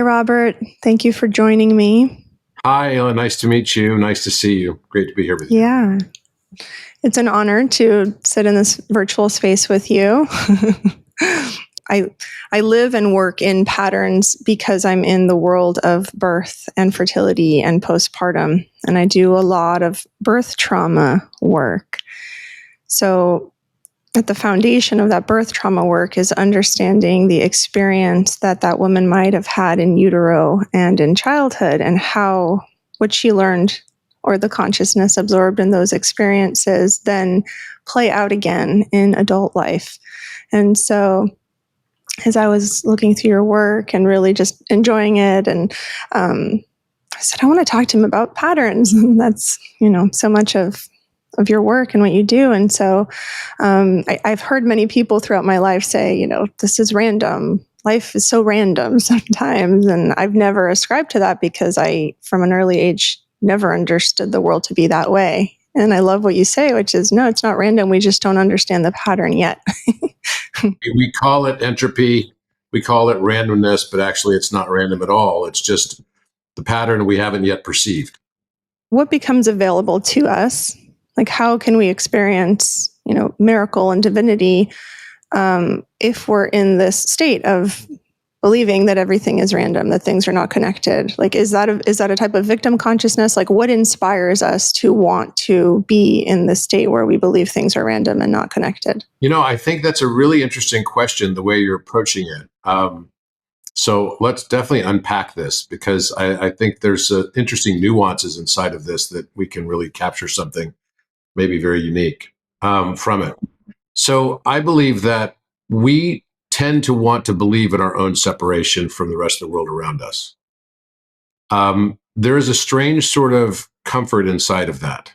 Robert. Thank you for joining me. Hi, Eyla. Nice to meet you. Nice to see you. Great to be here with you. Yeah. It's an honor to sit in this virtual space with you. I live and work in patterns because I'm in the world of birth and fertility and postpartum, and I do a lot of birth trauma work. So at the foundation of that birth trauma work is understanding the experience that that woman might have had in utero and in childhood, and how what she learned or the consciousness absorbed in those experiences then play out again in adult life. And so as I was looking through your work and really just enjoying it, and I said, I want to talk to him about patterns. And that's, so much of your work and what you do. And so I've heard many people throughout my life say, this is random. Life is so random sometimes. And I've never ascribed to that because I, from an early age, never understood the world to be that way. And I love what you say, which is, no, it's not random. We just don't understand the pattern yet. We call it entropy. We call it randomness, but actually it's not random at all. It's just the pattern we haven't yet perceived. What becomes available to us? Like, how can we experience, miracle and divinity if we're in this state of believing that everything is random, that things are not connected? Like, is that a type of victim consciousness? Like, what inspires us to want to be in this state where we believe things are random and not connected? I think that's a really interesting question, the way you're approaching it. So let's definitely unpack this, because I think there's interesting nuances inside of this that we can really capture something maybe very unique from it. So I believe that we tend to want to believe in our own separation from the rest of the world around us. There is a strange sort of comfort inside of that,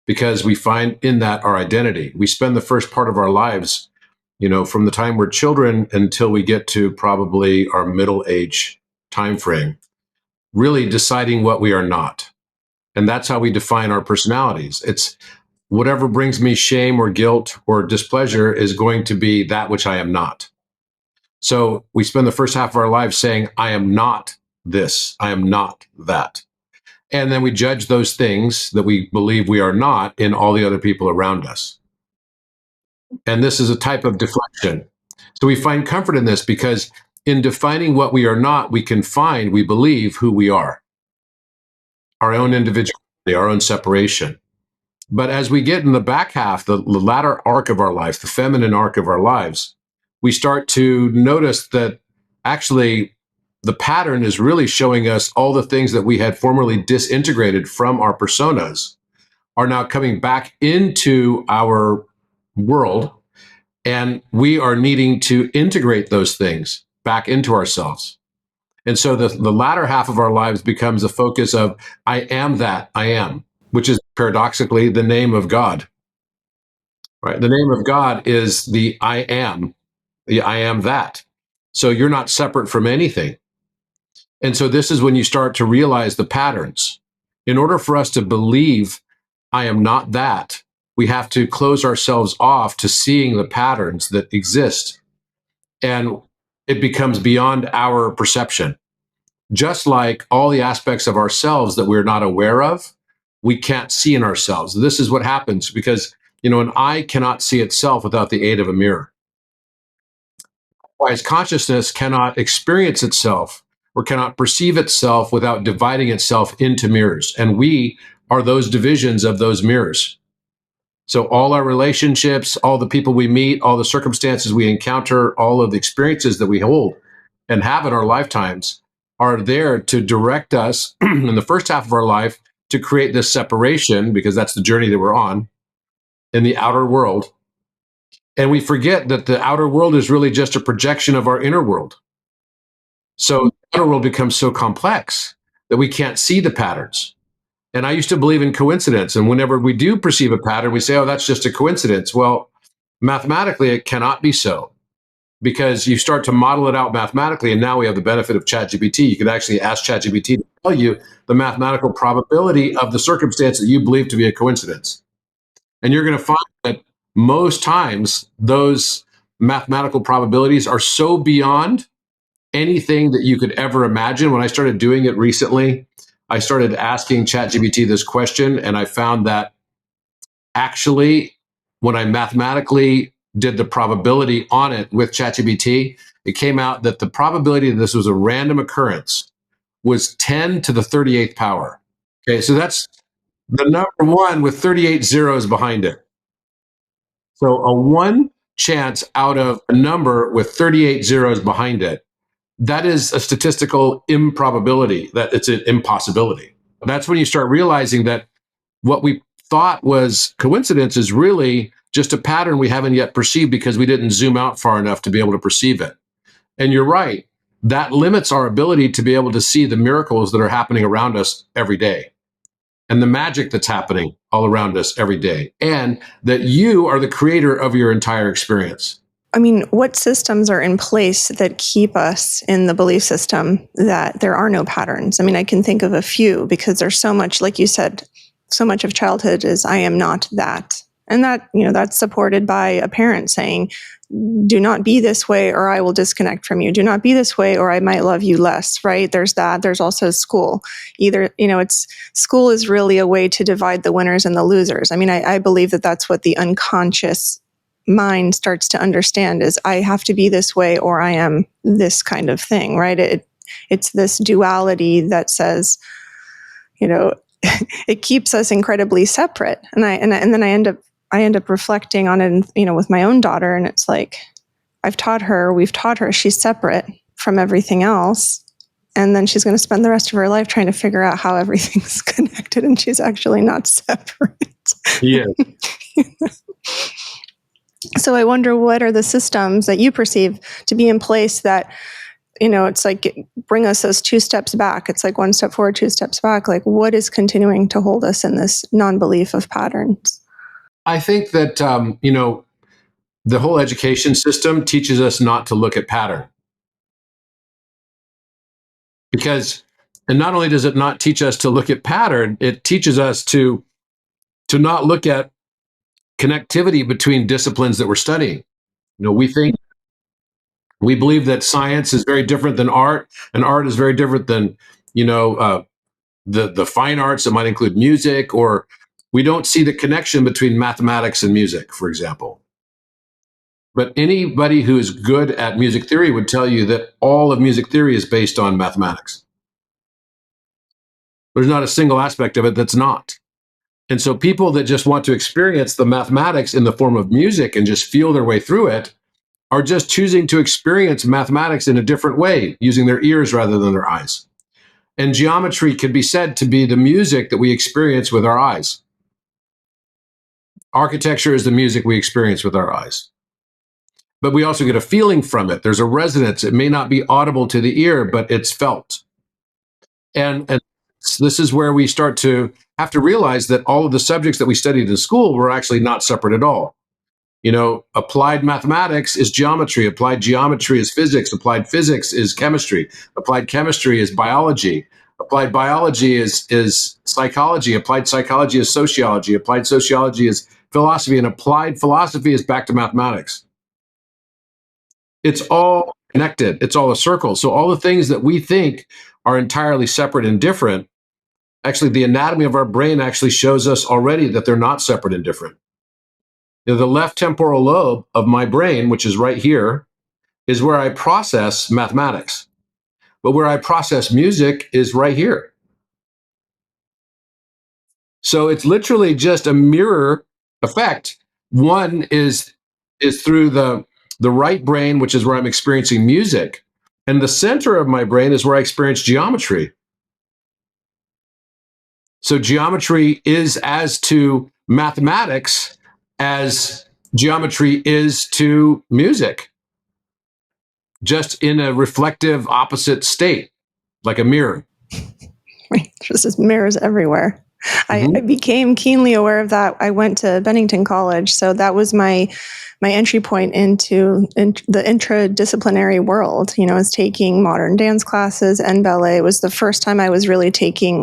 because we find in that our identity. We spend the first part of our lives, from the time we're children until we get to probably our middle age time frame, really deciding what we are not. And that's how we define our personalities. It's whatever brings me shame or guilt or displeasure is going to be that which I am not. So we spend the first half of our lives saying, I am not this, I am not that. And then we judge those things that we believe we are not in all the other people around us. And this is a type of deflection. So we find comfort in this, because in defining what we are not, we can find, we believe, who we are, our own individuality, our own separation. But as we get in the back half, the latter arc of our life, the feminine arc of our lives, we start to notice that actually the pattern is really showing us all the things that we had formerly disintegrated from our personas are now coming back into our world, and we are needing to integrate those things back into ourselves. And so the latter half of our lives becomes a focus of, I am that I am, which is paradoxically the name of God, right? The name of God is the I am that. So you're not separate from anything. And so this is when you start to realize the patterns. In order for us to believe I am not that, we have to close ourselves off to seeing the patterns that exist. And it becomes beyond our perception. Just like all the aspects of ourselves that we're not aware of, we can't see in ourselves. This is what happens because, an eye cannot see itself without the aid of a mirror. Whereas consciousness cannot experience itself or cannot perceive itself without dividing itself into mirrors. And we are those divisions of those mirrors. So all our relationships, all the people we meet, all the circumstances we encounter, all of the experiences that we hold and have in our lifetimes are there to direct us in the first half of our life to create this separation, because that's the journey that we're on in the outer world. And we forget that the outer world is really just a projection of our inner world. So the outer world becomes so complex that we can't see the patterns. And I used to believe in coincidence. And whenever we do perceive a pattern, we say, oh, that's just a coincidence. Well, mathematically, it cannot be so, because you start to model it out mathematically. And now we have the benefit of ChatGPT. You can actually ask ChatGPT to tell you the mathematical probability of the circumstance that you believe to be a coincidence. And you're going to find that most times those mathematical probabilities are so beyond anything that you could ever imagine. When I started doing it recently, I started asking ChatGPT this question, and I found that actually, when I mathematically did the probability on it with ChatGPT, it came out that the probability that this was a random occurrence was 10 to the 38th power. Okay, so that's the number one with 38 zeros behind it. So a one chance out of a number with 38 zeros behind it, that is a statistical improbability, that it's an impossibility. That's when you start realizing that what we thought was coincidence is really just a pattern we haven't yet perceived because we didn't zoom out far enough to be able to perceive it. And you're right, that limits our ability to be able to see the miracles that are happening around us every day and the magic that's happening all around us every day, and that you are the creator of your entire experience. I mean, what systems are in place that keep us in the belief system that there are no patterns? I mean, I can think of a few because there's so much, like you said, so much of childhood is I am not that. And that, that's supported by a parent saying, do not be this way or I will disconnect from you. Do not be this way or I might love you less, right? There's that. There's also school. Either, school is really a way to divide the winners and the losers. I mean, I believe that that's what the unconscious mind starts to understand is I have to be this way or I am this kind of thing, right? It's this duality that says, it keeps us incredibly separate. And then I end up reflecting on it, with my own daughter, and it's like we've taught her she's separate from everything else. And then she's going to spend the rest of her life trying to figure out how everything's connected, and she's actually not separate. Yeah. So I wonder, what are the systems that you perceive to be in place that, it's like bring us those 2 steps back. It's like 1 step forward, 2 steps back. Like, what is continuing to hold us in this non-belief of patterns? I think that, the whole education system teaches us not to look at pattern. And not only does it not teach us to look at pattern, it teaches us to not look at connectivity between disciplines that we're studying. We believe that science is very different than art, and art is very different than the fine arts that might include music, or we don't see the connection between mathematics and music, for example. But anybody who is good at music theory would tell you that all of music theory is based on mathematics. There's not a single aspect of it that's not. And so people that just want to experience the mathematics in the form of music and just feel their way through it are just choosing to experience mathematics in a different way, using their ears rather than their eyes. And geometry can be said to be the music that we experience with our eyes. Architecture is the music we experience with our eyes. But we also get a feeling from it. There's a resonance. It may not be audible to the ear, but it's felt. And this is where we start to have to realize that all of the subjects that we studied in school were actually not separate at all. Applied mathematics is geometry, applied geometry is physics, applied physics is chemistry, applied chemistry is biology, applied biology is psychology, applied psychology is sociology, applied sociology is philosophy, and applied philosophy is back to mathematics. It's all connected. It's all a circle. So all the things that we think are entirely separate and different, actually the anatomy of our brain actually shows us already that they're not separate and different. The left temporal lobe of my brain, which is right here, is where I process mathematics. But where I process music is right here. So it's literally just a mirror effect. One is through the right brain, which is where I'm experiencing music. And the center of my brain is where I experience geometry. So geometry is as to mathematics as geometry is to music, just in a reflective opposite state, like a mirror. Right. There's just mirrors everywhere. I became keenly aware of that. I went to Bennington College, so that was my entry point into the interdisciplinary world. I was taking modern dance classes and ballet. It was the first time I was really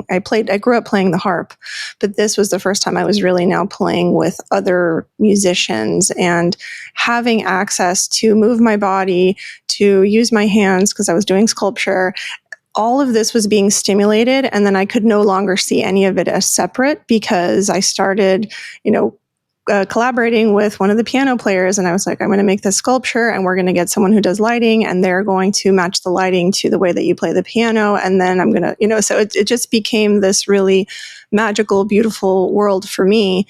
I grew up playing the harp, but this was the first time I was really now playing with other musicians and having access to move my body, to use my hands because I was doing sculpture. All of this was being stimulated, and then I could no longer see any of it as separate because I started, collaborating with one of the piano players, and I was like, I'm going to make this sculpture, and we're going to get someone who does lighting, and they're going to match the lighting to the way that you play the piano, and then I'm going to, so it just became this really magical, beautiful world for me,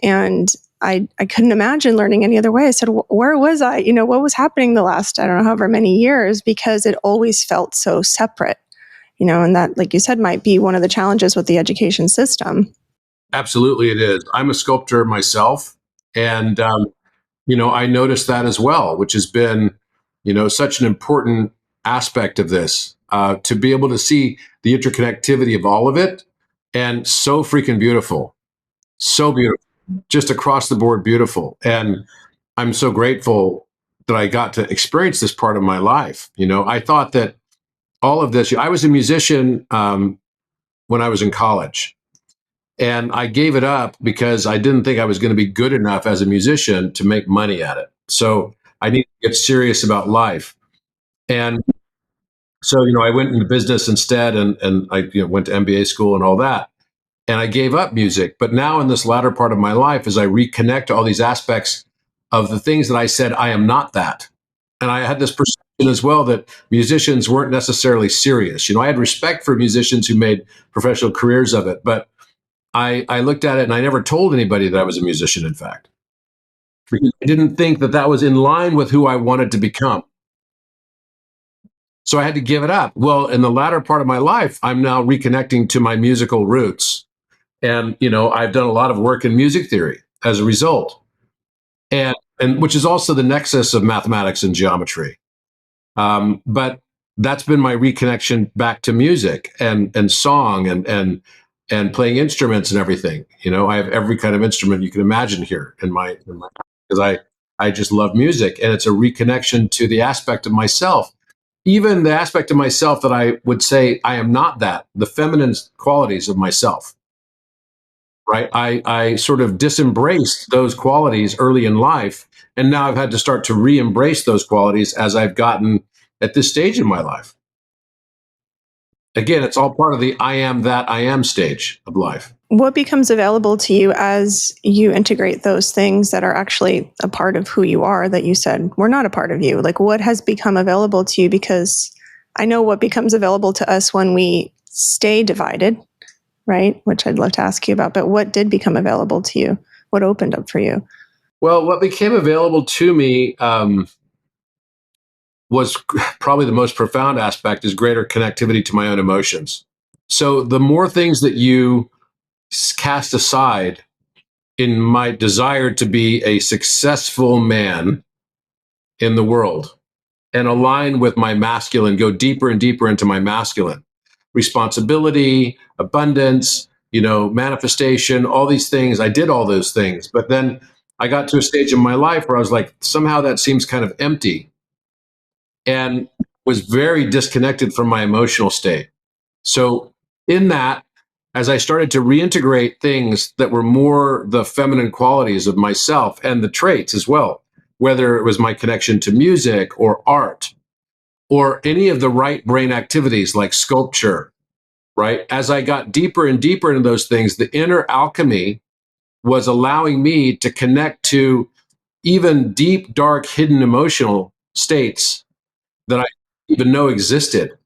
and I couldn't imagine learning any other way. I said, where was I? What was happening the last, I don't know, however many years, because it always felt so separate. And that, like you said, might be one of the challenges with the education system. Absolutely, it is. I'm a sculptor myself, and I noticed that as well, which has been, such an important aspect of this, to be able to see the interconnectivity of all of it, and so freaking beautiful, so beautiful, just across the board beautiful, and I'm so grateful that I got to experience this part of my life. I thought that all of this. I was a musician when I was in college. And I gave it up because I didn't think I was going to be good enough as a musician to make money at it. So I needed to get serious about life. And so, I went into business instead, and I went to MBA school and all that. And I gave up music. But now in this latter part of my life, as I reconnect to all these aspects of the things that I said, I am not that. And I had this perception as well that musicians weren't necessarily serious. I had respect for musicians who made professional careers of it, but I looked at it and I never told anybody that I was a musician, in fact, because I didn't think that that was in line with who I wanted to become. So I had to give it up. Well, in the latter part of my life, I'm now reconnecting to my musical roots. And, I've done a lot of work in music theory as a result, and which is also the nexus of mathematics and geometry. But that's been my reconnection back to music and song and playing instruments and everything. I have every kind of instrument you can imagine here in my because I just love music, and it's a reconnection to the aspect of myself, even the aspect of myself that I would say I am not that, the feminine qualities of myself. Right. I sort of disembraced those qualities early in life. And now I've had to start to re embrace those qualities as I've gotten at this stage in my life. Again, it's all part of the I am that I am stage of life. What becomes available to you as you integrate those things that are actually a part of who you are that you said were not a part of you? Like, what has become available to you? Because I know what becomes available to us when we stay divided, right? Which I'd love to ask you about. But what did become available to you? What opened up for you? Well, what became available to me was probably the most profound aspect is greater connectivity to my own emotions. So the more things that you cast aside in my desire to be a successful man in the world and align with my masculine, go deeper and deeper into my masculine responsibility, abundance, manifestation, all these things. I did all those things. But then I got to a stage in my life where I was like, somehow that seems kind of empty, and was very disconnected from my emotional state. So, in that, as I started to reintegrate things that were more the feminine qualities of myself and the traits as well, whether it was my connection to music or art or any of the right brain activities like sculpture, right? As I got deeper and deeper into those things, the inner alchemy was allowing me to connect to even deep, dark, hidden emotional states that I didn't even know existed,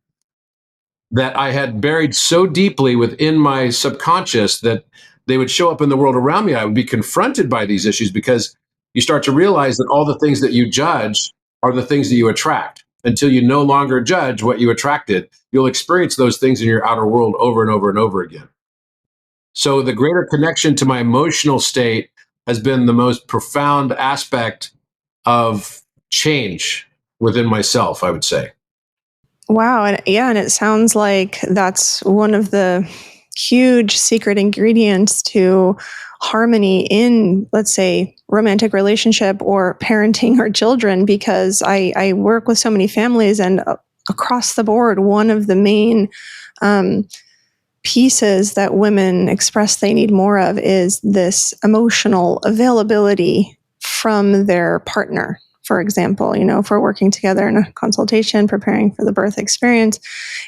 that I had buried so deeply within my subconscious that they would show up in the world around me. I would be confronted by these issues because you start to realize that all the things that you judge are the things that you attract. Until you no longer judge what you attracted, you'll experience those things in your outer world over and over and over again. So the greater connection to my emotional state has been the most profound aspect of change within myself, I would say. Wow. And yeah, and it sounds like that's one of the huge secret ingredients to harmony in, let's say, romantic relationship or parenting our children, because I work with so many families, and across the board, one of the main pieces that women express they need more of is this emotional availability from their partner. For example, if we're working together in a consultation, preparing for the birth experience,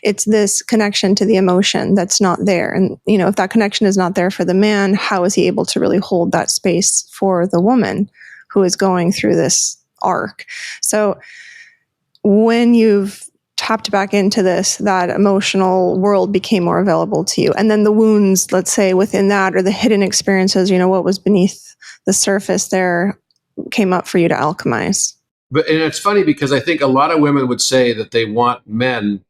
it's this connection to the emotion that's not there. And, if that connection is not there for the man, how is he able to really hold that space for the woman who is going through this arc? So when you've tapped back into this, that emotional world became more available to you. And then the wounds, let's say, within that, or the hidden experiences, what was beneath the surface there, came up for you to alchemize. And it's funny because I think a lot of women would say that they want men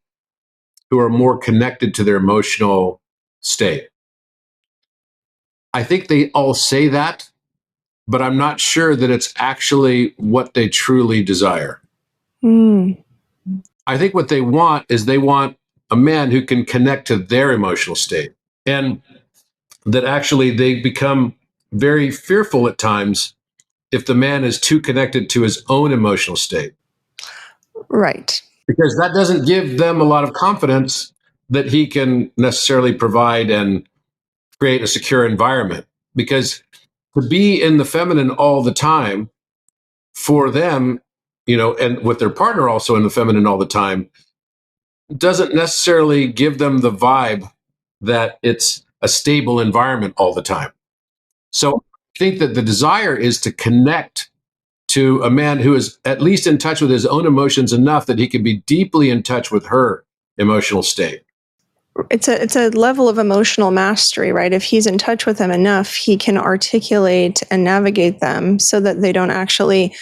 who are more connected to their emotional state. I think they all say that, but I'm not sure that it's actually what they truly desire. I think what they want is they want a man who can connect to their emotional state, and that actually they become very fearful at times if the man is too connected to his own emotional state. Right. Because that doesn't give them a lot of confidence that he can necessarily provide and create a secure environment. Because to be in the feminine all the time for them, and with their partner also in the feminine all the time, doesn't necessarily give them the vibe that it's a stable environment all the time. So I think that the desire is to connect to a man who is at least in touch with his own emotions enough that he can be deeply in touch with her emotional state. It's a level of emotional mastery, right? If he's in touch with them enough, he can articulate and navigate them so that they don't actually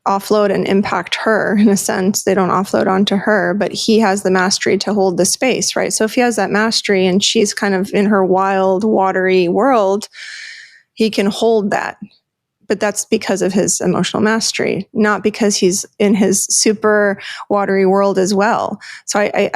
offload and impact her. In a sense, they don't offload onto her, but he has the mastery to hold the space, right? So if he has that mastery and she's kind of in her wild, watery world, he can hold that. But that's because of his emotional mastery, not because he's in his super watery world as well. So I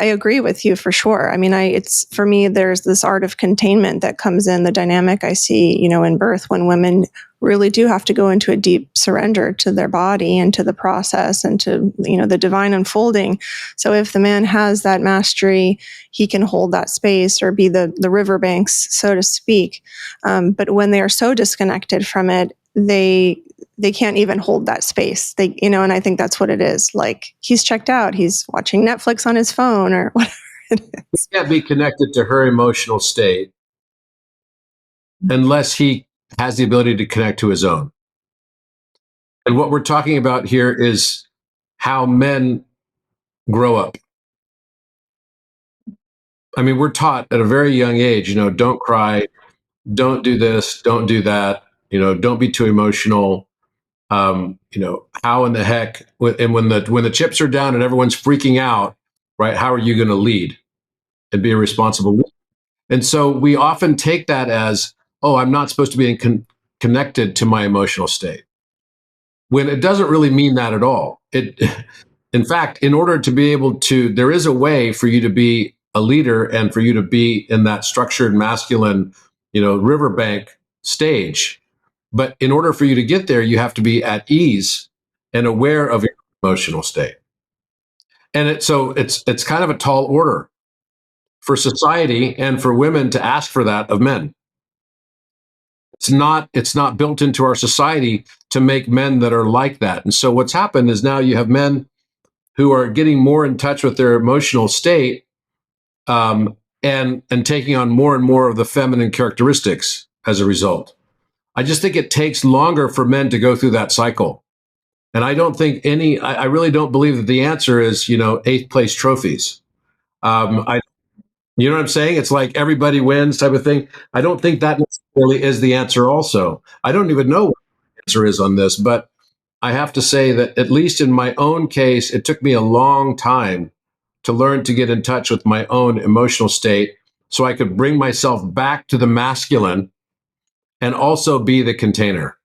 agree with you for sure. I mean, it's for me, there's this art of containment that comes in the dynamic I see, in birth, when women really do have to go into a deep surrender to their body and to the process and to, the divine unfolding. So if the man has that mastery, he can hold that space or be the riverbanks, so to speak. But when they are so disconnected from it, they can't even hold that space. And I think that's what it is. Like, he's checked out, he's watching Netflix on his phone or whatever it is. He can't be connected to her emotional state unless he has the ability to connect to his own. And what we're talking about here is how men grow up. I mean, we're taught at a very young age, don't cry, don't do this, don't do that, don't be too emotional. How in the heck, and when the chips are down and everyone's freaking out, right? How are you going to lead and be a responsible leader? And so we often take that as, oh, I'm not supposed to be connected to my emotional state, when it doesn't really mean that at all. In fact, in order to be able to, there is a way for you to be a leader and for you to be in that structured masculine, riverbank stage. But in order for you to get there, you have to be at ease and aware of your emotional state. And it's kind of a tall order for society and for women to ask for that of men. It's not built into our society to make men that are like that. And so what's happened is now you have men who are getting more in touch with their emotional state, and taking on more and more of the feminine characteristics as a result. I just think it takes longer for men to go through that cycle. And I don't think I really don't believe that the answer is, 8th place trophies. You know what I'm saying? It's like everybody wins type of thing. I don't think that necessarily is the answer also. I don't even know what the answer is on this, but I have to say that at least in my own case, it took me a long time to learn to get in touch with my own emotional state so I could bring myself back to the masculine and also be the container.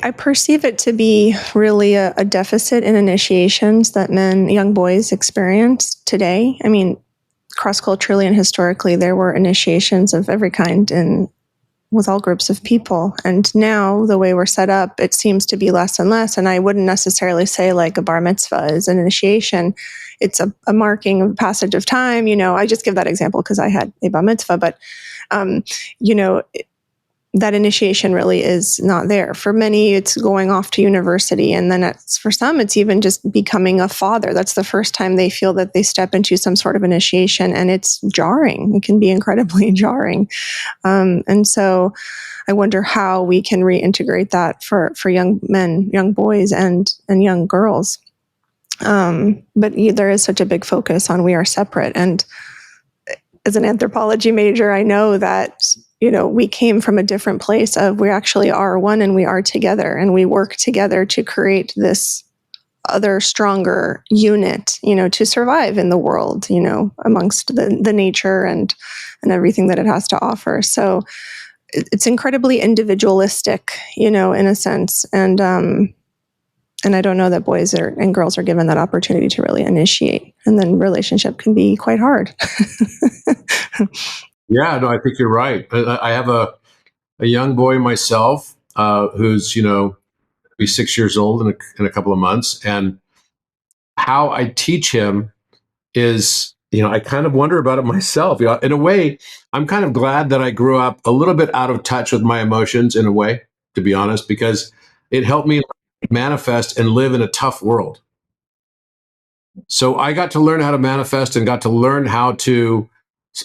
I perceive it to be really a deficit in initiations that young boys experience today. I mean, cross-culturally and historically, there were initiations of every kind in with all groups of people. And now the way we're set up, it seems to be less and less. And I wouldn't necessarily say like a bar mitzvah is an initiation. It's a marking of passage of time. I just give that example because I had a bar mitzvah, but, that initiation really is not there. For many, it's going off to university. And then for some, it's even just becoming a father. That's the first time they feel that they step into some sort of initiation, and it's jarring. It can be incredibly jarring. And so I wonder how we can reintegrate that for young men, young boys, and young girls. But there is such a big focus on we are separate. And as an anthropology major, I know that we came from a different place of we actually are one and we are together and we work together to create this other stronger unit, to survive in the world, amongst the nature and everything that it has to offer. So it's incredibly individualistic, in a sense. And I don't know that boys and girls are given that opportunity to really initiate. And then relationship can be quite hard. Yeah, no, I think you're right. I have a young boy myself who's, be 6 years old in a couple of months. And how I teach him is, I kind of wonder about it myself. In a way, I'm kind of glad that I grew up a little bit out of touch with my emotions in a way, to be honest, because it helped me manifest and live in a tough world. So I got to learn how to manifest and got to learn how to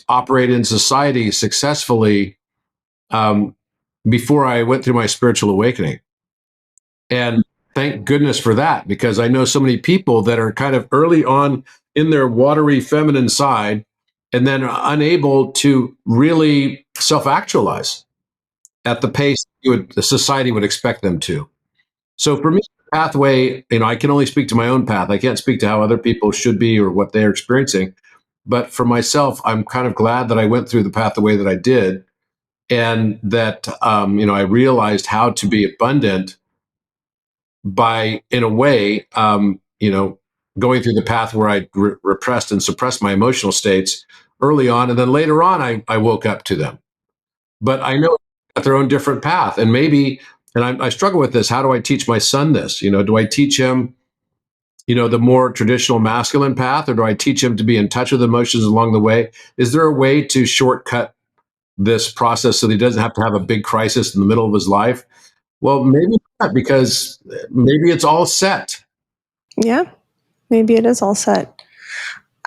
operate in society successfully before I went through my spiritual awakening. And thank goodness for that, because I know so many people that are kind of early on in their watery feminine side and then are unable to really self-actualize at the pace the society would expect them to. So for me, the pathway, I can only speak to my own path. I can't speak to how other people should be or what they're experiencing. But for myself, I'm kind of glad that I went through the path the way that I did, and that I realized how to be abundant by, in a way, going through the path where I repressed and suppressed my emotional states early on, and then later on, I woke up to them. But I know at their own different path, and maybe, and I struggle with this. How do I teach my son this? Do I teach him, the more traditional masculine path, or do I teach him to be in touch with emotions along the way? Is there a way to shortcut this process so that he doesn't have to have a big crisis in the middle of his life? Well, maybe not, because maybe it's all set. Yeah, maybe it is all set.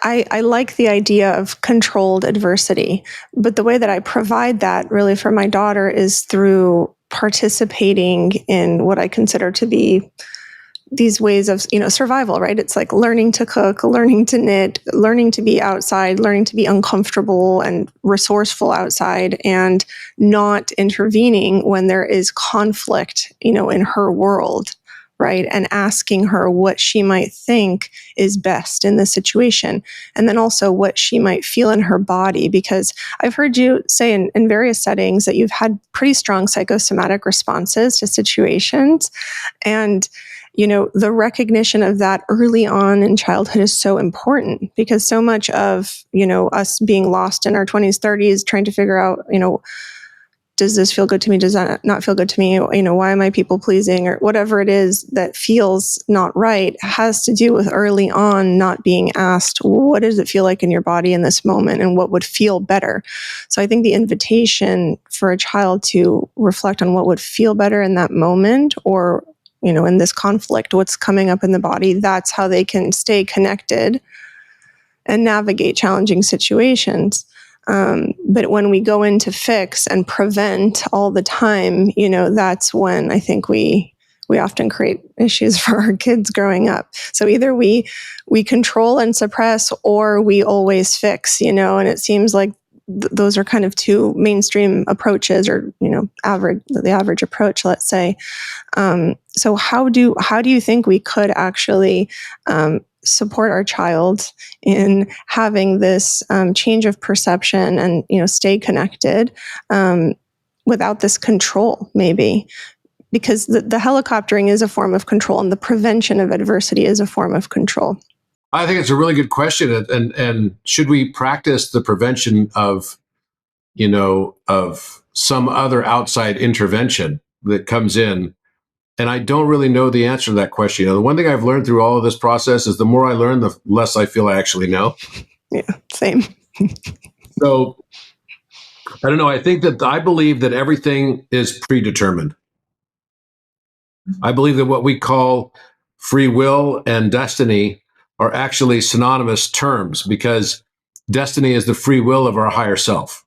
I like the idea of controlled adversity, but the way that I provide that really for my daughter is through participating in what I consider to be these ways of, survival, right? It's like learning to cook, learning to knit, learning to be outside, learning to be uncomfortable and resourceful outside, and not intervening when there is conflict, in her world, right? And asking her what she might think is best in this situation. And then also what she might feel in her body, because I've heard you say in various settings that you've had pretty strong psychosomatic responses to situations. And the recognition of that early on in childhood is so important, because so much of, us being lost in our 20s, 30s, trying to figure out, does this feel good to me? Does that not feel good to me? Why am I people pleasing, or whatever it is that feels not right, has to do with early on not being asked, what does it feel like in your body in this moment, and what would feel better? So I think the invitation for a child to reflect on what would feel better in that moment, or in this conflict, what's coming up in the body, that's how they can stay connected and navigate challenging situations. But when we go in to fix and prevent all the time, that's when I think we often create issues for our kids growing up. So either we control and suppress, or we always fix, and it seems like those are kind of two mainstream approaches, or the average approach, let's say. So how do you think we could actually support our child in having this change of perception and stay connected without this control, maybe? Because the helicoptering is a form of control, and the prevention of adversity is a form of control. I think it's a really good question. And should we practice the prevention of, of some other outside intervention that comes in? And I don't really know the answer to that question. The one thing I've learned through all of this process is the more I learn, the less I feel I actually know. Yeah, same. So I don't know. I believe that everything is predetermined. I believe that what we call free will and destiny are actually synonymous terms, because destiny is the free will of our higher self.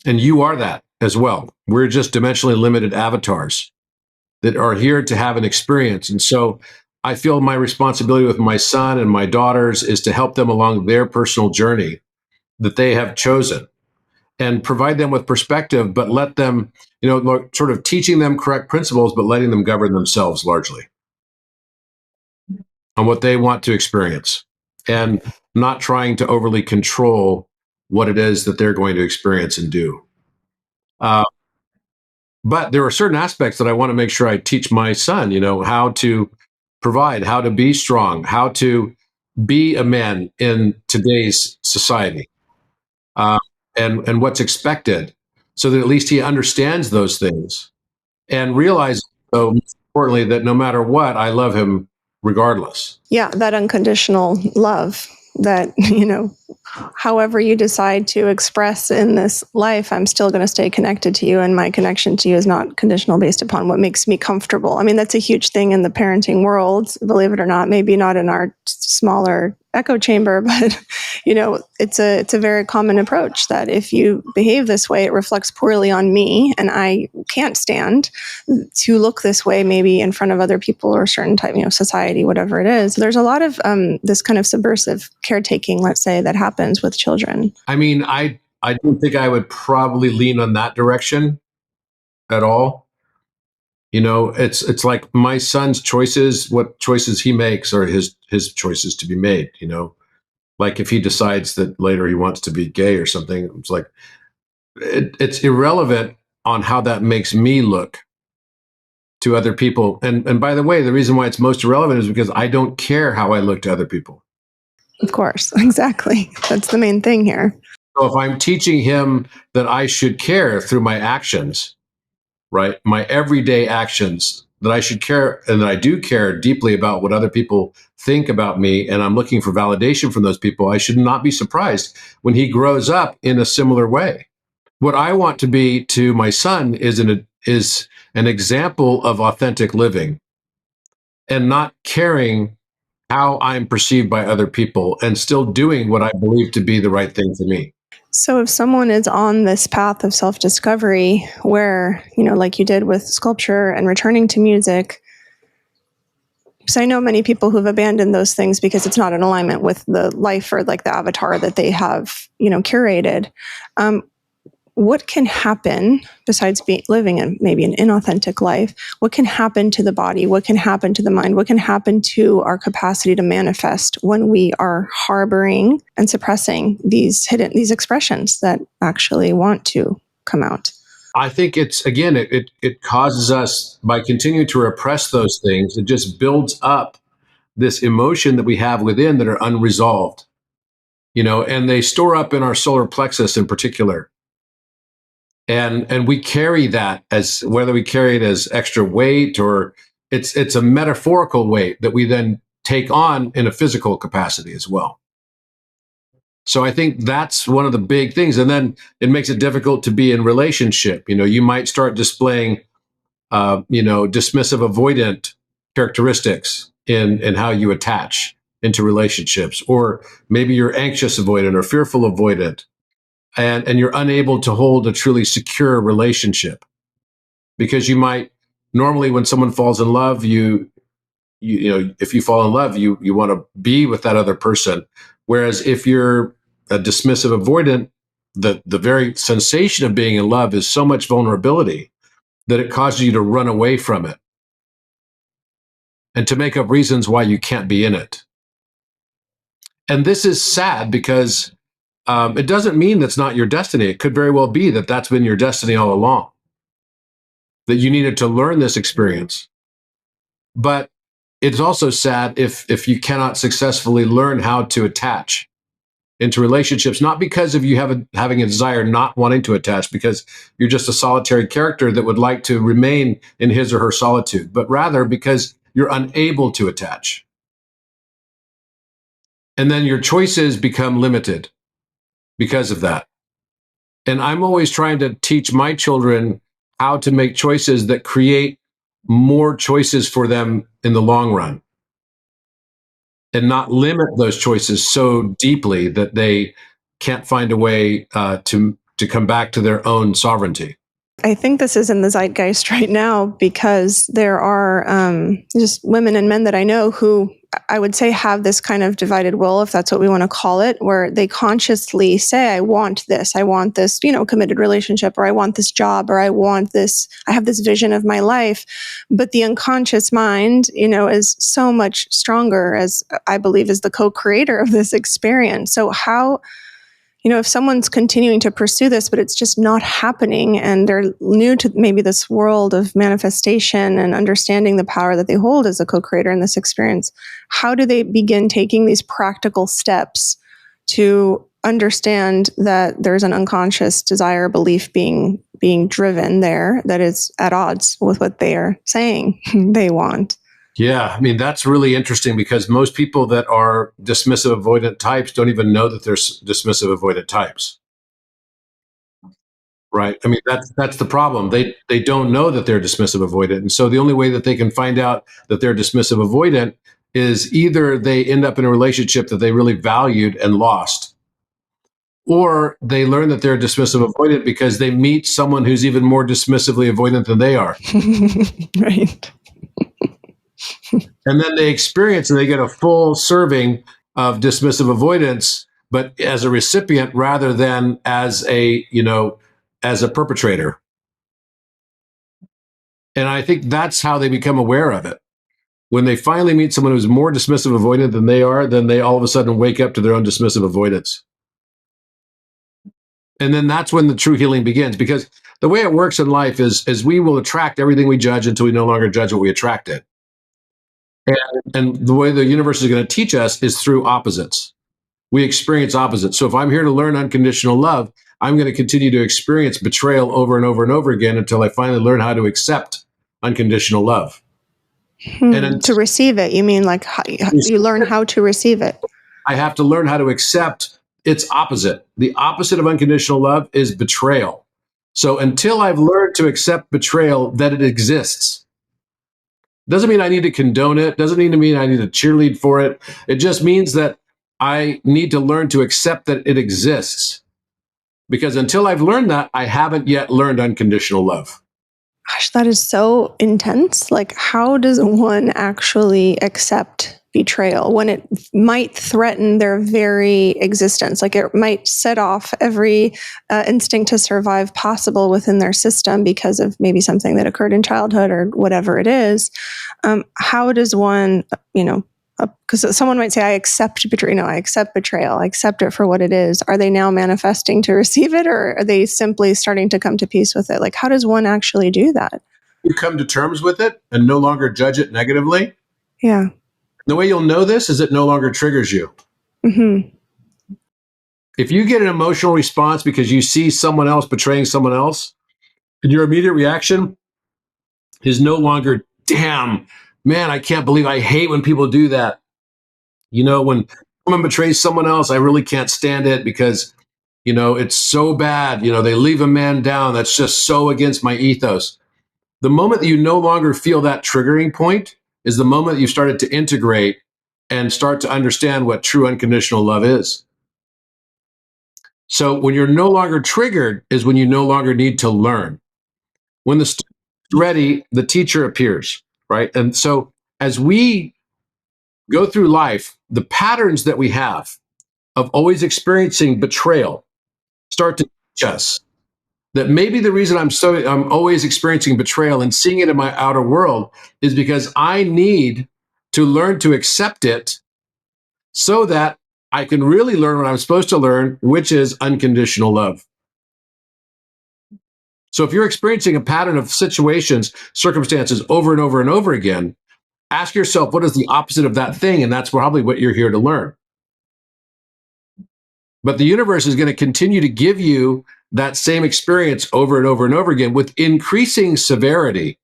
And you are that as well. We're just dimensionally limited avatars that are here to have an experience. And so I feel my responsibility with my son and my daughters is to help them along their personal journey that they have chosen, and provide them with perspective, but let them, sort of teaching them correct principles, but letting them govern themselves largely on what they want to experience, and not trying to overly control what it is that they're going to experience and do. Uh, but there are certain aspects that I want to make sure I teach my son, how to provide, how to be strong, how to be a man in today's society, uh, and what's expected, so that at least he understands those things and realizes, so most importantly, that no matter what, I love him regardless. Yeah, that unconditional love that, however you decide to express in this life, I'm still going to stay connected to you. And my connection to you is not conditional based upon what makes me comfortable. I mean, that's a huge thing in the parenting world, believe it or not, maybe not in our smaller echo chamber, but it's a very common approach that if you behave this way, it reflects poorly on me, and I can't stand to look this way, maybe in front of other people or certain type, society, whatever it is. There's a lot of this kind of subversive caretaking, let's say, that happens with children. I mean, I don't think I would probably lean on that direction at all. It's like my son's choices, what choices he makes are his choices to be made. Like if he decides that later he wants to be gay or something, it's like it's irrelevant on how that makes me look to other people. And by the way, the reason why it's most irrelevant is because I don't care how I look to other people. Of course, exactly. That's the main thing here. So if I'm teaching him that I should care through my actions, right, my everyday actions, that I should care, and that I do care deeply about what other people think about me, and I'm looking for validation from those people, I should not be surprised when he grows up in a similar way. What I want to be to my son is an example of authentic living, and not caring how I'm perceived by other people, and still doing what I believe to be the right thing for me. So if someone is on this path of self-discovery where, like you did with sculpture and returning to music, because I know many people who've abandoned those things because it's not in alignment with the life or like the avatar that they have, curated. What can happen besides living in maybe an inauthentic life? What can happen to the body? What can happen to the mind? What can happen to our capacity to manifest when we are harboring and suppressing these expressions that actually want to come out? I think it causes us, by continuing to repress those things, it just builds up this emotion that we have within that are unresolved, and they store up in our solar plexus in particular. And we carry that, as whether we carry it as extra weight, or it's a metaphorical weight that we then take on in a physical capacity as well. So I think that's one of the big things. And then it makes it difficult to be in relationship. You might start displaying dismissive avoidant characteristics in how you attach into relationships, or maybe you're anxious avoidant or fearful avoidant, and you're unable to hold a truly secure relationship, because you might normally, when someone falls in love, if you fall in love, you want to be with that other person, whereas if you're a dismissive avoidant, the very sensation of being in love is so much vulnerability that it causes you to run away from it and to make up reasons why you can't be in it. And this is sad, because it doesn't mean that's not your destiny. It could very well be that that's been your destiny all along, that you needed to learn this experience. But it's also sad if you cannot successfully learn how to attach into relationships, not because of you having a desire not wanting to attach, because you're just a solitary character that would like to remain in his or her solitude, but rather because you're unable to attach. And then your choices become limited because of that. And I'm always trying to teach my children how to make choices that create more choices for them in the long run, and not limit those choices so deeply that they can't find a way to come back to their own sovereignty. I think this is in the zeitgeist right now because there are just women and men that I know who I would say have this kind of divided will, if that's what we want to call it, where they consciously say, I want this, committed relationship, or I want this job, or I have this vision of my life. But the unconscious mind, is so much stronger, as I believe is the co-creator of this experience. So how, if someone's continuing to pursue this, but it's just not happening, and they're new to maybe this world of manifestation and understanding the power that they hold as a co-creator in this experience, how do they begin taking these practical steps to understand that there's an unconscious desire, belief being driven there that is at odds with what they are saying they want? Yeah, I mean, that's really interesting because most people that are dismissive avoidant types don't even know that they're dismissive avoidant types. Right. I mean, that's the problem. They don't know that they're dismissive avoidant. And so the only way that they can find out that they're dismissive avoidant is either they end up in a relationship that they really valued and lost, or they learn that they're dismissive avoidant because they meet someone who's even more dismissively avoidant than they are. Right. And then they experience and they get a full serving of dismissive avoidance, but as a recipient rather than as a perpetrator. And I think that's how they become aware of it. When they finally meet someone who's more dismissive avoidant than they are, then they all of a sudden wake up to their own dismissive avoidance. And then that's when the true healing begins, because the way it works in life is we will attract everything we judge until we no longer judge what we attracted. And the way the universe is going to teach us is through opposites. We experience opposites. So if I'm here to learn unconditional love, I'm going to continue to experience betrayal over and over and over again until I finally learn how to accept unconditional love. And to receive it, you mean like you learn how to receive it? I have to learn how to accept its opposite. The opposite of unconditional love is betrayal. So until I've learned to accept betrayal, that it exists, doesn't mean I need to condone it, doesn't mean I need to cheerlead for it. It just means that I need to learn to accept that it exists. Because until I've learned that, I haven't yet learned unconditional love. Gosh, that is so intense. Like, how does one actually accept betrayal when it might threaten their very existence? Like, it might set off every instinct to survive possible within their system because of maybe something that occurred in childhood or whatever it is. How does one, because someone might say, I accept betrayal. I accept betrayal. I accept it for what it is. Are they now manifesting to receive it, or are they simply starting to come to peace with it? Like, how does one actually do that? You come to terms with it and no longer judge it negatively. Yeah. The way you'll know this is it no longer triggers you. Mm-hmm. If you get an emotional response because you see someone else betraying someone else, and your immediate reaction is no longer, damn, man, I can't believe, I hate when people do that. When someone betrays someone else, I really can't stand it because, it's so bad. They leave a man down. That's just so against my ethos. The moment that you no longer feel that triggering point is the moment that you started to integrate and start to understand what true unconditional love is. So when you're no longer triggered is when you no longer need to learn. When the student is ready, the teacher appears, right? And so as we go through life, the patterns that we have of always experiencing betrayal start to teach us that maybe the reason I'm always experiencing betrayal and seeing it in my outer world is because I need to learn to accept it so that I can really learn what I'm supposed to learn, which is unconditional love. So if you're experiencing a pattern of situations, circumstances over and over and over again, Ask yourself, what is the opposite of that thing? And that's probably what you're here to learn. But the universe is going to continue to give you that same experience over and over and over again with increasing severity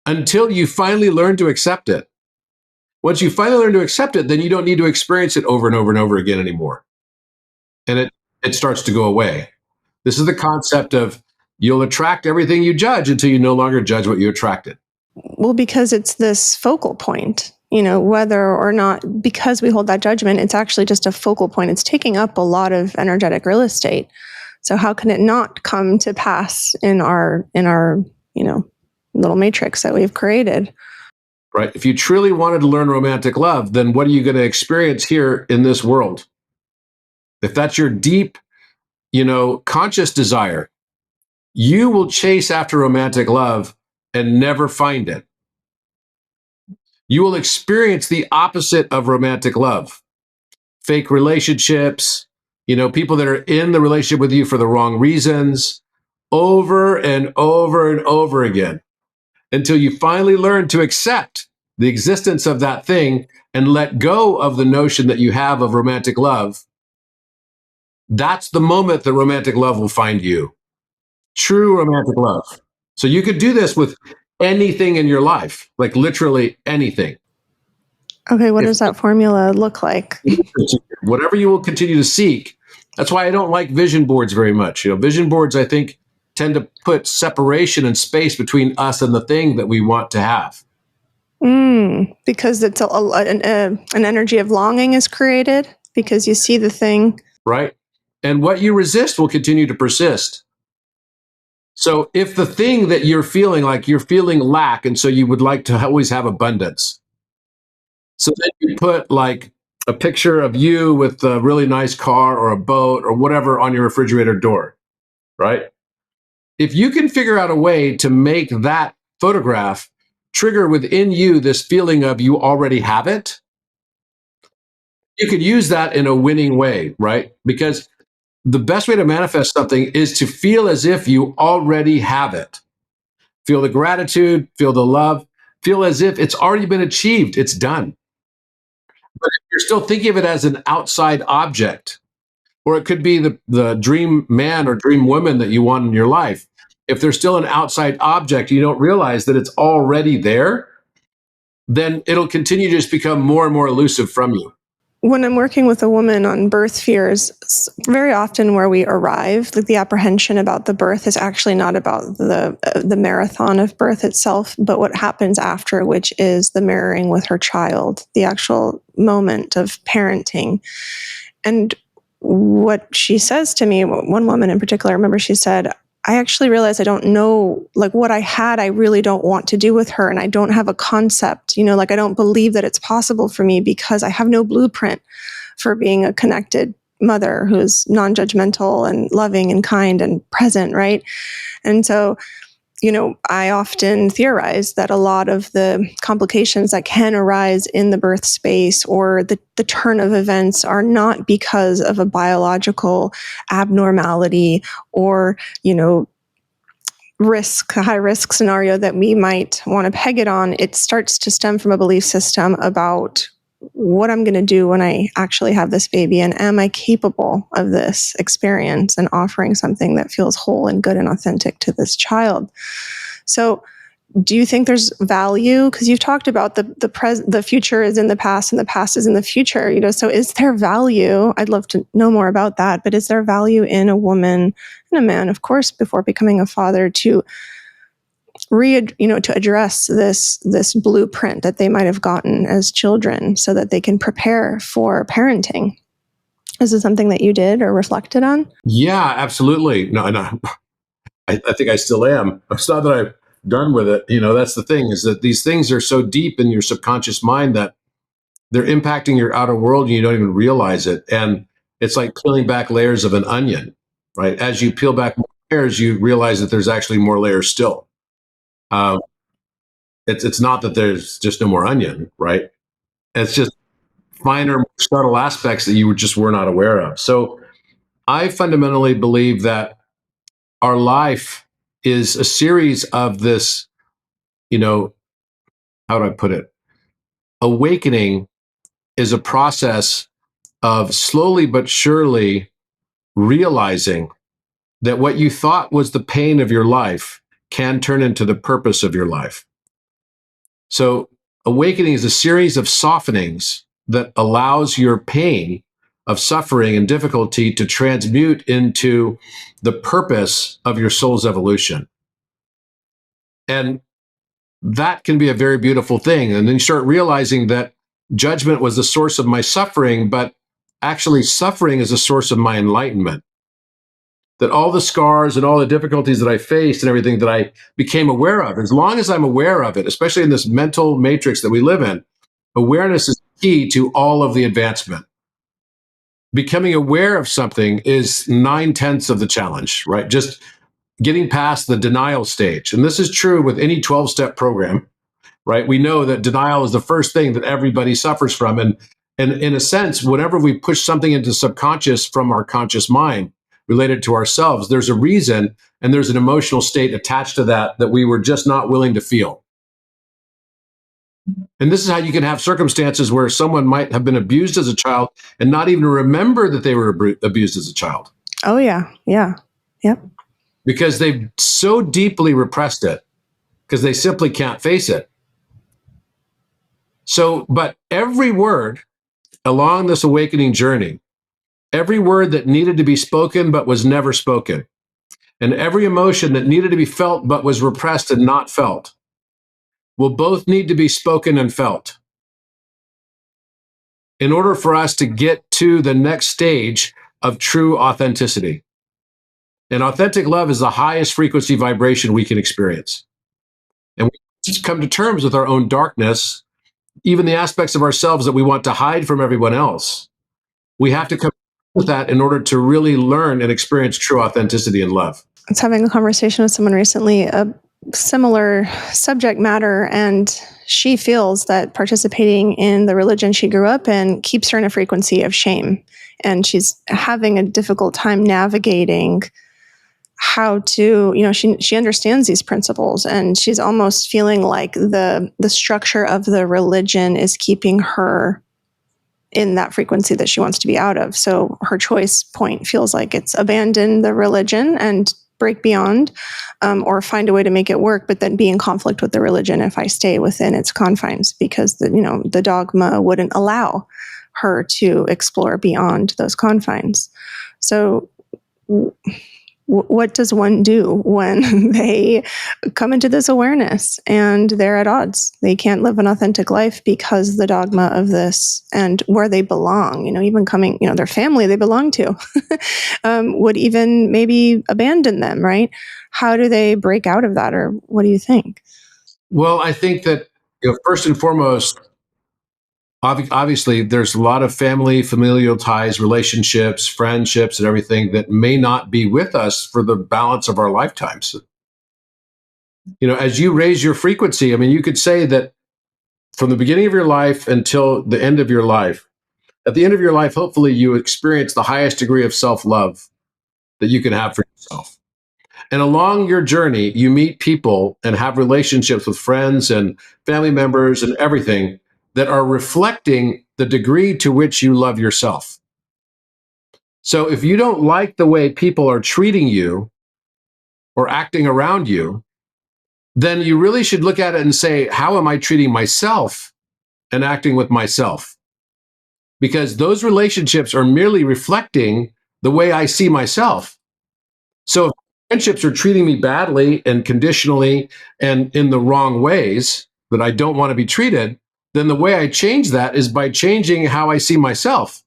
until you finally learn to accept it. Once you finally learn to accept it, then you don't need to experience it over and over and over again anymore. And it starts to go away. This is the concept of you'll attract everything you judge until you no longer judge what you attracted. Well, because it's this focal point, whether or not, because we hold that judgment, it's actually just a focal point. It's taking up a lot of energetic real estate. So how can it not come to pass in our little matrix that we've created? Right? If you truly wanted to learn romantic love, then what are you going to experience here in this world? If that's your deep, conscious desire, you will chase after romantic love and never find it. You will experience the opposite of romantic love. Fake relationships, people that are in the relationship with you for the wrong reasons, over and over and over again, until you finally learn to accept the existence of that thing and let go of the notion that you have of romantic love. That's the moment that romantic love will find you. True romantic love. So you could do this with anything in your life, like literally anything. Okay, what does that formula look like? Whatever you will continue to seek. That's why I don't like vision boards very much. Vision boards, I think, tend to put separation and space between us and the thing that we want to have. Because it's an energy of longing is created because you see the thing. Right. And what you resist will continue to persist. So if the thing that you're feeling like you're feeling lack, and so you would like to always have abundance. So then you put like a picture of you with a really nice car or a boat or whatever on your refrigerator door, right? If you can figure out a way to make that photograph trigger within you this feeling of you already have it, you could use that in a winning way, right? Because the best way to manifest something is to feel as if you already have it. Feel the gratitude, feel the love, feel as if it's already been achieved, it's done. But if you're still thinking of it as an outside object, or it could be the dream man or dream woman that you want in your life. If there's still an outside object, you don't realize that it's already there, then it'll continue to just become more and more elusive from you. When I'm working with a woman on birth fears, very often where we arrive, like the apprehension about the birth is actually not about the marathon of birth itself, but what happens after, which is the mirroring with her child, the actual moment of parenting. And what she says to me, one woman in particular, I remember she said, I actually realized I don't know, like what I had, I really don't want to do with her. And I don't have a concept, like I don't believe that it's possible for me because I have no blueprint for being a connected mother who's non-judgmental and loving and kind and present, right? And so, I often theorize that a lot of the complications that can arise in the birth space or the turn of events are not because of a biological abnormality or, high risk scenario that we might want to peg it on. It starts to stem from a belief system about what I'm going to do when I actually have this baby, and am I capable of this experience and offering something that feels whole and good and authentic to this child. So do you think there's value? Because you've talked about the future is in the past and the past is in the future. So is there value? I'd love to know more about that. But is there value in a woman and a man, of course, before becoming a father, to to address this blueprint that they might have gotten as children, so that they can prepare for parenting? Is this something that you did or reflected on? Yeah, absolutely. No, I think I still am. It's not that I'm done with it. That's the thing, is that these things are so deep in your subconscious mind that they're impacting your outer world and you don't even realize it. And it's like peeling back layers of an onion, right? As you peel back more layers, you realize that there's actually more layers still. Um, it's not that there's just no more onion, right? It's just finer, subtle aspects that you just were not aware of. So I fundamentally believe that our life is a series of this, how do I put it? Awakening is a process of slowly but surely realizing that what you thought was the pain of your life can turn into the purpose of your life. So awakening is a series of softenings that allows your pain of suffering and difficulty to transmute into the purpose of your soul's evolution. And that can be a very beautiful thing. And then you start realizing that judgment was the source of my suffering, but actually suffering is a source of my enlightenment. That all the scars and all the difficulties that I faced and everything that I became aware of, as long as I'm aware of it, especially in this mental matrix that we live in, awareness is key to all of the advancement. Becoming aware of something is 9/10 of the challenge, right? Just getting past the denial stage. And this is true with any 12-step program, right? We know that denial is the first thing that everybody suffers from. And in a sense, whenever we push something into subconscious from our conscious mind related to ourselves, there's a reason and there's an emotional state attached to that that we were just not willing to feel. And this is how you can have circumstances where someone might have been abused as a child and not even remember that they were abused as a child. Oh, yeah. Yeah. Yep. Because they've so deeply repressed it because they simply can't face it. So, but every word along this awakening journey, every word that needed to be spoken but was never spoken, and every emotion that needed to be felt but was repressed and not felt, will both need to be spoken and felt in order for us to get to the next stage of true authenticity. And authentic love is the highest frequency vibration we can experience. And we just come to terms with our own darkness, even the aspects of ourselves that we want to hide from everyone else. We have to come with that in order to really learn and experience true authenticity and love. I was having a conversation with someone recently, a similar subject matter, and she feels that participating in the religion she grew up in keeps her in a frequency of shame. And she's having a difficult time navigating how to, she understands these principles, and she's almost feeling like the structure of the religion is keeping her in that frequency that she wants to be out of. So her choice point feels like it's abandon the religion and break beyond, or find a way to make it work, but then be in conflict with the religion if I stay within its confines, because the dogma wouldn't allow her to explore beyond those confines. So what does one do when they come into this awareness and they're at odds? They can't live an authentic life because the dogma of this and where they belong, even coming, their family they belong to, would even maybe abandon them, right? How do they break out of that? Or what do you think? Well, I think that, first and foremost, obviously, there's a lot of familial ties, relationships, friendships, and everything that may not be with us for the balance of our lifetimes. As you raise your frequency, you could say that from the beginning of your life until the end of your life, at the end of your life, hopefully you experience the highest degree of self-love that you can have for yourself. And along your journey, you meet people and have relationships with friends and family members and everything that are reflecting the degree to which you love yourself. So if you don't like the way people are treating you or acting around you, then you really should look at it and say, how am I treating myself and acting with myself? Because those relationships are merely reflecting the way I see myself. So if friendships are treating me badly and conditionally and in the wrong ways that I don't want to be treated, then the way I change that is by changing how I see myself.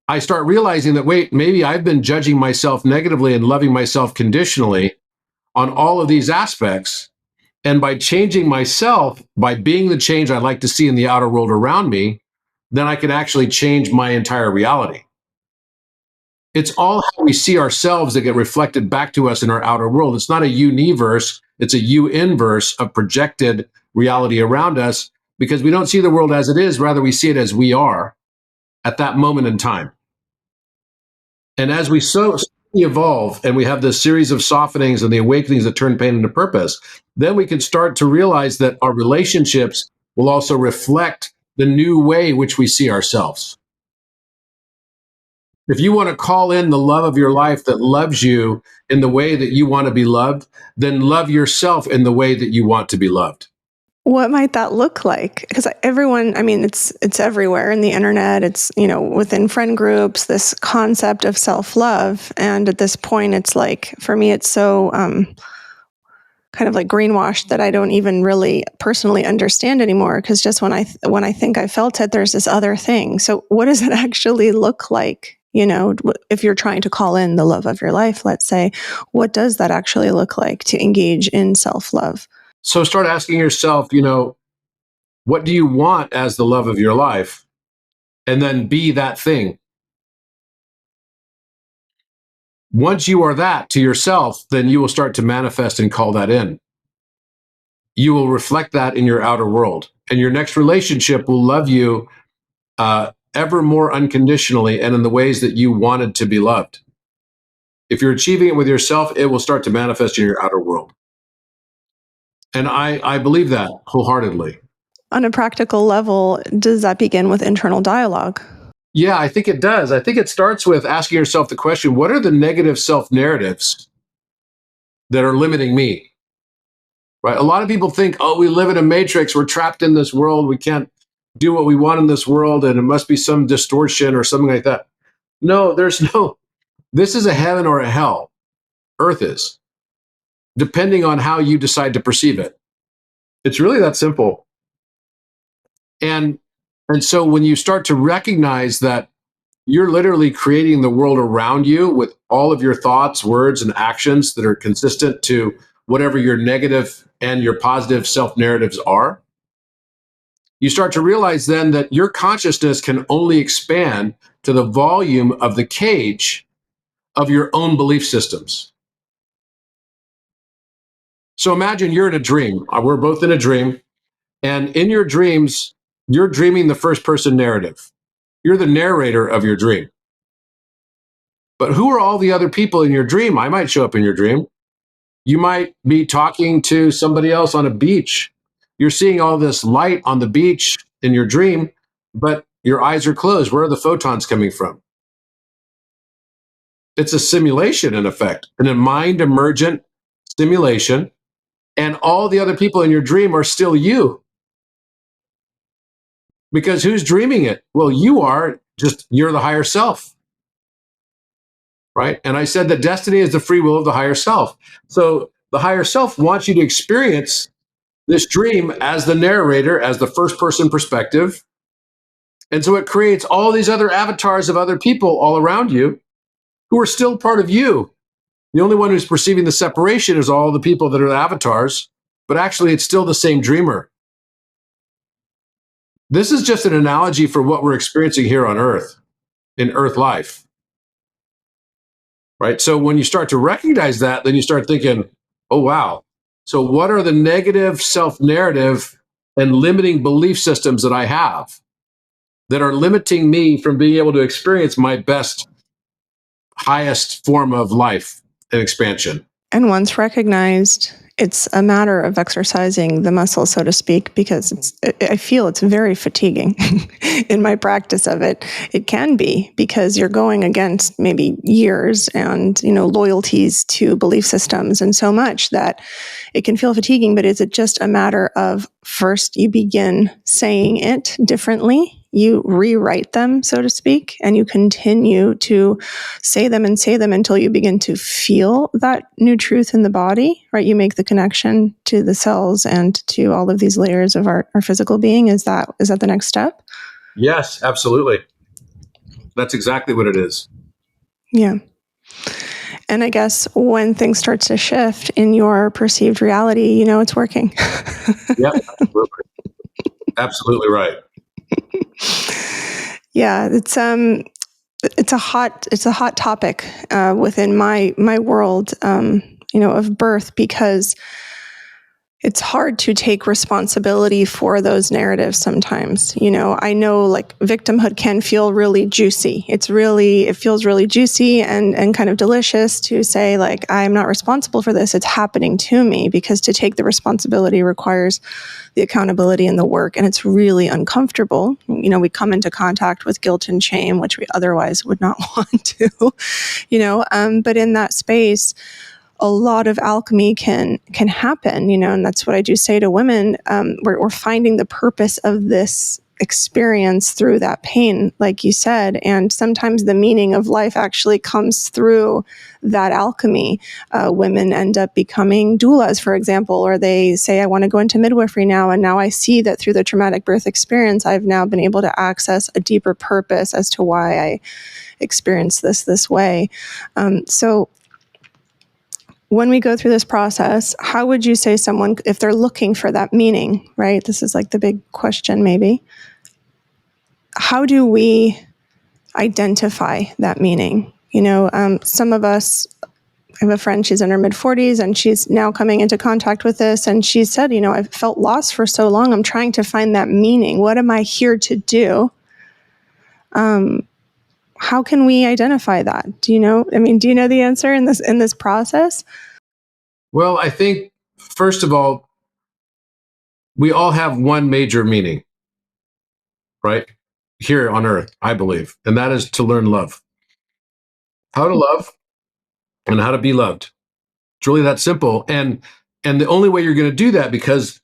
I start realizing that, wait, maybe I've been judging myself negatively and loving myself conditionally on all of these aspects. And by changing myself, by being the change I like to see in the outer world around me, then I can actually change my entire reality. It's all how we see ourselves that get reflected back to us in our outer world. It's not a universe, it's a you-inverse of projected reality around us, because we don't see the world as it is, rather we see it as we are at that moment in time. And as we we evolve and we have this series of softenings and the awakenings that turn pain into purpose, then we can start to realize that our relationships will also reflect the new way which we see ourselves. If you want to call in the love of your life that loves you in the way that you want to be loved, then love yourself in the way that you want to be loved. What might that look like? Because everyone, I mean, it's everywhere in the internet. It's, within friend groups, this concept of self-love. And at this point, it's like, for me, it's so kind of like greenwashed that I don't even really personally understand anymore. Because just when I think I felt it, there's this other thing. So what does it actually look like? If you're trying to call in the love of your life, let's say, what does that actually look like to engage in self-love? So start asking yourself, what do you want as the love of your life? And then be that thing. Once you are that to yourself, then you will start to manifest and call that in. You will reflect that in your outer world. And your next relationship will love you ever more unconditionally and in the ways that you wanted to be loved. If you're achieving it with yourself, it will start to manifest in your outer world. And I believe that wholeheartedly. On a practical level, does that begin with internal dialogue? Yeah, I think it does. I think it starts with asking yourself the question, what are the negative self-narratives that are limiting me? Right? A lot of people think, oh, we live in a matrix. We're trapped in this world. We can't do what we want in this world. And it must be some distortion or something like that. No, this is a heaven or a hell. Earth is, depending on how you decide to perceive it. It's really that simple. And so when you start to recognize that you're literally creating the world around you with all of your thoughts, words, and actions that are consistent to whatever your negative and your positive self-narratives are, you start to realize then that your consciousness can only expand to the volume of the cage of your own belief systems. So imagine you're in a dream. We're both in a dream. And in your dreams, you're dreaming the first person narrative. You're the narrator of your dream. But who are all the other people in your dream? I might show up in your dream. You might be talking to somebody else on a beach. You're seeing all this light on the beach in your dream, but your eyes are closed. Where are the photons coming from? It's a simulation, in effect, and a mind emergent simulation. And all the other people in your dream are still you. Because who's dreaming it? Well, you are, just you're the higher self. Right? And I said that destiny is the free will of the higher self. So the higher self wants you to experience this dream as the narrator, as the first person perspective. And so it creates all these other avatars of other people all around you who are still part of you. The only one who's perceiving the separation is all the people that are the avatars, but actually it's still the same dreamer. This is just an analogy for what we're experiencing here on Earth, in Earth life. Right? So when you start to recognize that, then you start thinking, oh, wow. So what are the negative self-narrative and limiting belief systems that I have that are limiting me from being able to experience my best, highest form of life and expansion? And once recognized, it's a matter of exercising the muscle, so to speak, because I feel it's very fatiguing in my practice of it. It can be because you're going against maybe years and, loyalties to belief systems and so much that it can feel fatiguing. But is it just a matter of first you begin saying it differently? You rewrite them, so to speak, and you continue to say them until you begin to feel that new truth in the body, right? You make the connection to the cells and to all of these layers of our physical being. Is that the next step? Yes, absolutely. That's exactly what it is. Yeah. And I guess when things start to shift in your perceived reality, it's working. Yeah, absolutely. Absolutely right. Yeah, it's a hot topic within my world, of birth, because it's hard to take responsibility for those narratives sometimes. You know, I know like victimhood can feel really juicy. It feels really juicy and kind of delicious to say like, I'm not responsible for this. It's happening to me, because to take the responsibility requires the accountability and the work. And it's really uncomfortable. You know, we come into contact with guilt and shame, which we otherwise would not want to, you know, but in that space, a lot of alchemy can happen, you know, and that's what I do say to women. We're finding the purpose of this experience through that pain, like you said, and sometimes the meaning of life actually comes through that alchemy. Women end up becoming doulas, for example, or they say, I want to go into midwifery now, and now I see that through the traumatic birth experience, I've now been able to access a deeper purpose as to why I experienced this way. So when we go through this process, how would you say someone, if they're looking for that meaning, right? This is like the big question, maybe. How do we identify that meaning? You know, some of us, I have a friend, she's in her mid-40s, and she's now coming into contact with this. And she said, you know, I've felt lost for so long. I'm trying to find that meaning. What am I here to do? How can we identify that? Do you know? I mean, do you know the answer in this process? Well, I think, first of all, we all have one major meaning, right? Here on earth, I believe, and that is to learn love. How to love and how to be loved. It's really that simple. And the only way you're going to do that, because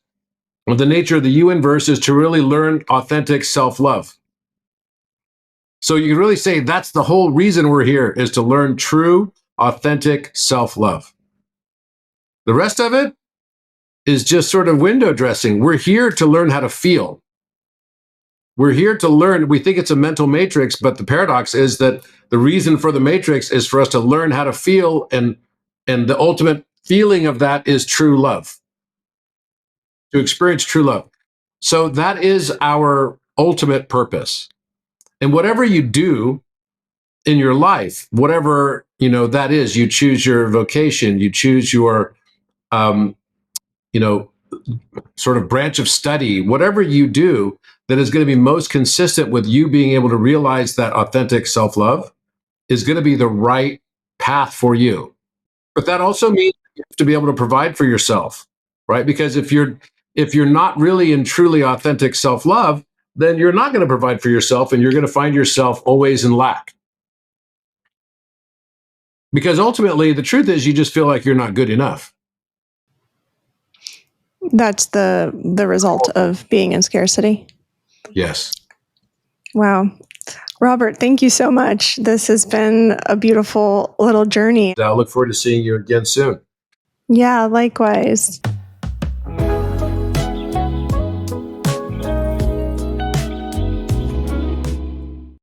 of the nature of the U inverse, is to really learn authentic self-love. So you can really say that's the whole reason we're here, is to learn true, authentic self-love. The rest of it is just sort of window dressing. We're here to learn how to feel. We're here to learn. We think it's a mental matrix, but the paradox is that the reason for the matrix is for us to learn how to feel, and the ultimate feeling of that is true love, to experience true love. So that is our ultimate purpose. And whatever you do in your life, whatever, you know, that is, you choose your vocation, you choose your, you know, sort of branch of study, whatever you do that is going to be most consistent with you being able to realize that authentic self-love is going to be the right path for you. But that also means you have to be able to provide for yourself, right? Because if you're not really in truly authentic self-love, then you're not going to provide for yourself, and you're going to find yourself always in lack. Because ultimately, the truth is, you just feel like you're not good enough. That's the result of being in scarcity. Yes. Wow. Robert, thank you so much. This has been a beautiful little journey. I look forward to seeing you again soon. Yeah, likewise.